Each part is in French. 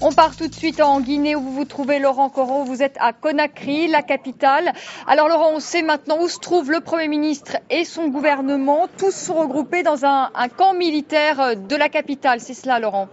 On part tout de suite en Guinée où vous vous trouvez, Laurent Coro. Vous êtes à Conakry, la capitale. Alors Laurent, on sait maintenant où se trouve le Premier ministre et son gouvernement. Tous sont regroupés dans un camp militaire de la capitale. C'est cela, Laurent?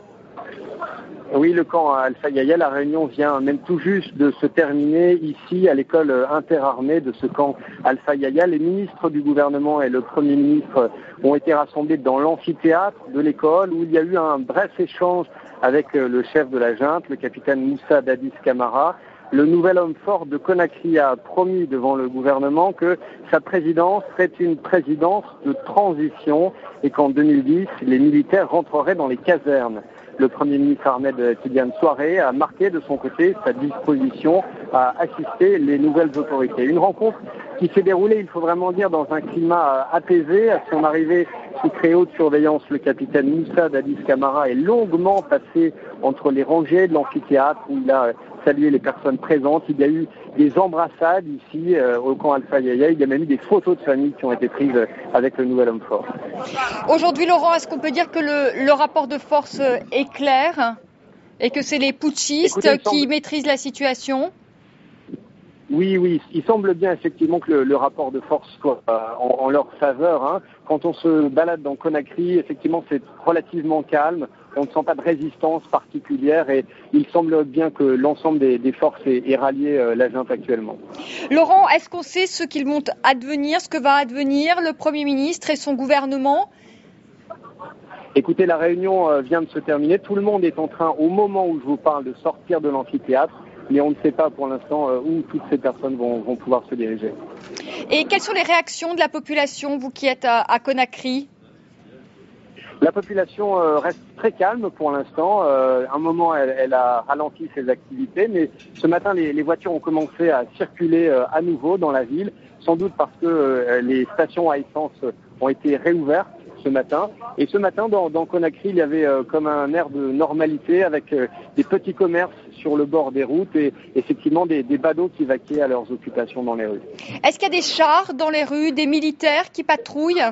Oui, le camp Alpha Yaya, la réunion vient même tout juste de se terminer ici à l'école interarmée de ce camp Alpha Yaya. Les ministres du gouvernement et le Premier ministre ont été rassemblés dans l'amphithéâtre de l'école où il y a eu un bref échange avec le chef de la junte, le capitaine Moussa Dadis Camara. Le nouvel homme fort de Conakry a promis devant le gouvernement que sa présidence serait une présidence de transition et qu'en 2010, les militaires rentreraient dans les casernes. Le Premier ministre Ahmed Tidiane Souaré a marqué de son côté sa disposition à assister les nouvelles autorités. Une rencontre qui s'est déroulée, il faut vraiment dire, dans un climat apaisé. À son arrivée sous très haute surveillance, le capitaine Moussa Dadis Camara est longuement passé entre les rangées de l'amphithéâtre où il a salué les personnes présentes. Il y a eu des embrassades ici au camp Alpha Yaya. Il y a même eu des photos de famille qui ont été prises avec le nouvel homme fort. Aujourd'hui, Laurent, est-ce qu'on peut dire que le rapport de force est clair et que c'est les putschistes qui maîtrisent la situation? Oui, il semble bien effectivement que le rapport de force soit en leur faveur. Hein. Quand on se balade dans Conakry, effectivement, c'est relativement calme. On ne sent pas de résistance particulière et il semble bien que l'ensemble des forces ait rallié la junte actuellement. Laurent, est-ce qu'on sait ce qu'ils vont advenir, ce que va advenir le Premier ministre et son gouvernement? Écoutez, la réunion vient de se terminer. Tout le monde est en train, au moment où je vous parle, de sortir de l'amphithéâtre. Mais on ne sait pas pour l'instant où toutes ces personnes vont pouvoir se diriger. Et quelles sont les réactions de la population, vous qui êtes à Conakry? La population reste très calme pour l'instant. À un moment, elle a ralenti ses activités, mais ce matin, les voitures ont commencé à circuler à nouveau dans la ville, sans doute parce que les stations à essence ont été réouvertes ce matin. Et ce matin, dans Conakry, il y avait comme un air de normalité avec des petits commerces sur le bord des routes et effectivement des badauds qui vaquaient à leurs occupations dans les rues. Est-ce qu'il y a des chars dans les rues, des militaires qui patrouillent?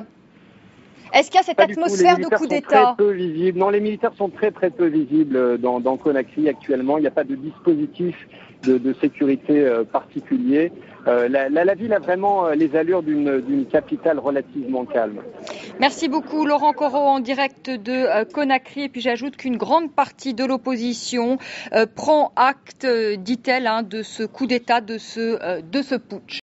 Est-ce qu'il y a cette atmosphère de coup d'État? Très peu visibles. Non, les militaires sont très peu visibles dans Conakry actuellement. Il n'y a pas de dispositif de sécurité particulier. La ville a vraiment les allures d'une capitale relativement calme. Merci beaucoup Laurent Coro en direct de Conakry. Et puis j'ajoute qu'une grande partie de l'opposition prend acte, dit-elle, de ce coup d'État, de ce putsch.